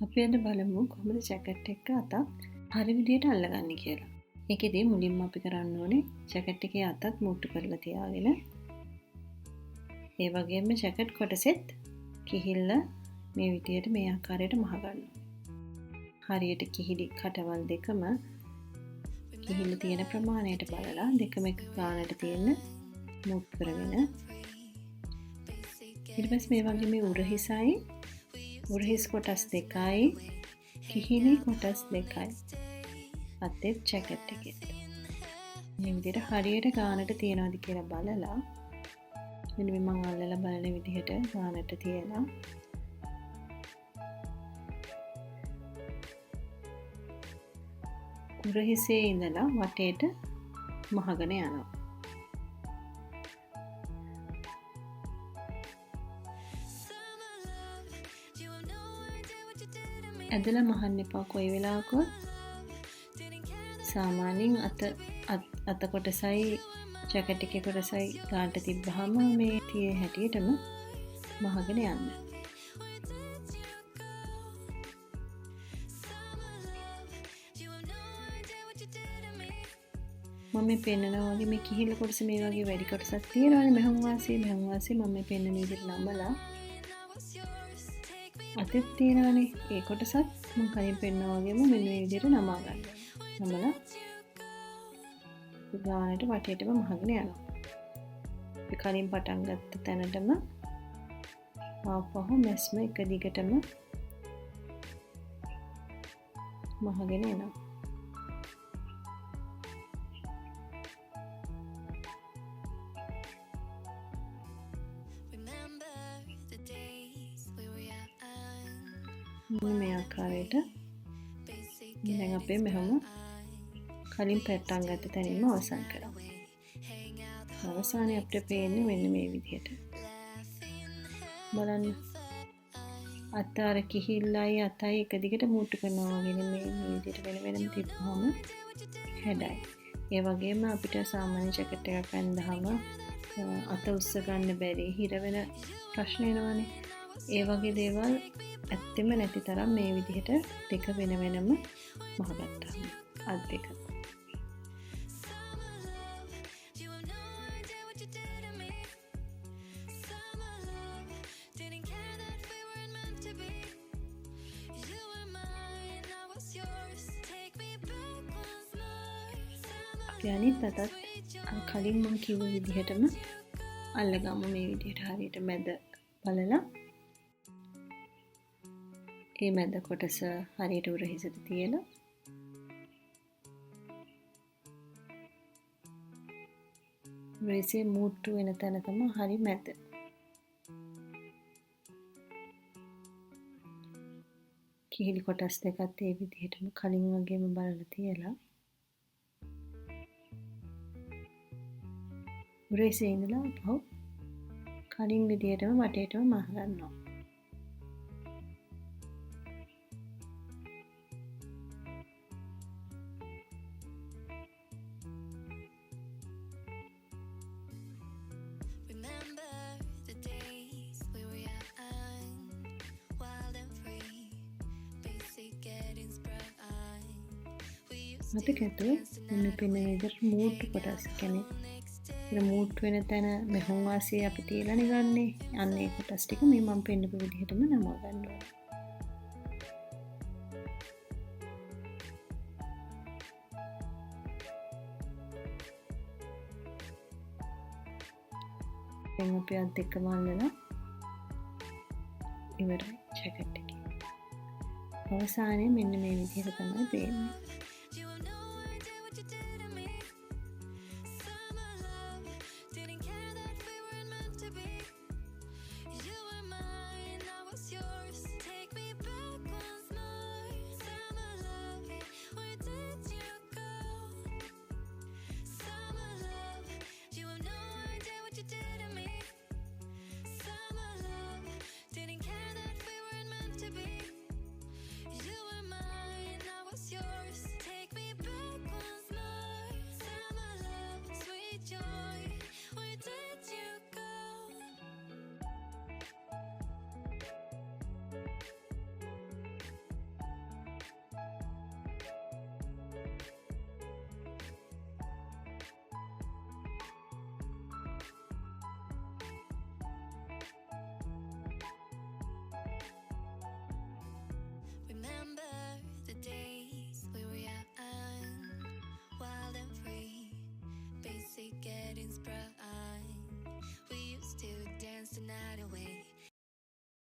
අපි අද බලමු කොහොමද ජැකට් එක අතක් හරි විදියට අල්ලගන්නේ කියලා. ඒකෙදී මුලින්ම අපි කරන්න ඕනේ ජැකට් එකේ අතත් මුට්ටු කරලා තියාගෙන ඒ වගේම ජැකට් කොටසෙත් කිහිල්ල මේ විදියට මේ ආකාරයට මහ ගන්නවා. හරියට කිහිලි කටවල් දෙකම කිහිල්ල තියෙන ප්‍රමාණයට බලලා දෙකම එක ගානට තියෙන මුට් කරගෙන ඊට පස්සේ මේ වගේ මේ උරහිසයි උරහිස් කොටස් දෙකයි කිහිලි කොටස් දෙකයි අතේ ජැකට් එකේ මේ විදිහට හරියට ගානට තියනවාද කියලා බලලා මෙන්න මේ මම අල්ලලා බලන විදිහට ගානට තියලා උරහිසේ ඉඳලා වටේට මහගෙන යනවා. ඇදලා මහන්න එපා කොයි වෙලාවකවත්. සාමාන්‍යයෙන් අත කොටසයි ජැකට් එකේ කොටසයි ගානට තිබ්බහම මේ තියේ හැටියටම මහගෙන යන්න. මම මේ පෙන්නනවා වගේ මේ කිහිල්ල කොටස මේ වගේ වැඩි කොටසක් තියෙනවානේ මෙහුම් වාසිය මම මේ පෙන්නන විදිහට නම්මලා අතෙත් තියෙනවානේ ඒ කොටසත් මම කලින් පෙන්නවා වගේම මෙන්න මේ විදිහට නමා ගන්නවා. නමලා ගානට වටේටම මහගෙන යනවා. අපි කලින් පටන් ගත්ත තැනටම ආපහු මැස්ම එක දිගටම මහගෙන එනවා. මේ ආකාරයට දැන් අපේ මෙහෙම කලින් පටන් ගත්ත තැනින්ම අවසන් කරමු. අවසානයේ අපිට පේන්නේ මෙන්න මේ විදිහට. බලන්න. අතර කිහිල්ලයි අතයි එක දිගට මුට්ටු කරනවා වගේ මේ විදිහට වෙන වෙනම තිබ්බම හැඩයි. ඒ වගේම අපිට සාමාන්‍ය ජැකට් එකක් අඳහම අත උස්ස ගන්න බැරි හිර වෙන ප්‍රශ්න එනවනේ. ඒ වගේ දේවල් ඇත්තෙම නැති තරම් මේ විදිහට දෙක වෙන වෙනම මහගත්තාම අත් දෙක. අපි අනිත් අතත් කලින් මම කිව්ව විදිහටම අල්ලගමු මේ විදිහට හරියට මැද බලලා ඒ මැද කොටස හරියට උරහිසට තියලා උරහිසේ මුට්ටු වෙන තැන තමයි හරි මැද. කිහිලි කොටස් දෙකත් ඒ විදිහටම කලින් වගේම බලලා තියලා උරහිසේ ඉඳලා පහු කලින් විදිහටම වටේටම මහ ගන්නවා. මතකද මෙන්න පෙනෙන විදිහට මූට්ටු කොටස් කියන්නේ මූට්ටු වෙන තැන මෙහුම් වාසිය අපි තියලානේ ගන්නෙ. අන්න ඒ කොටස් ටික මේ මම පෙන්නපු විදිහටම නමා ගන්නවා. දැන් අපි අත් දෙකම අල්ලලා ඉවරයි ජැකට් එකේ. අවසානයේ මෙන්න මේ විදිහට තමයි පේන්නේ. get inspired.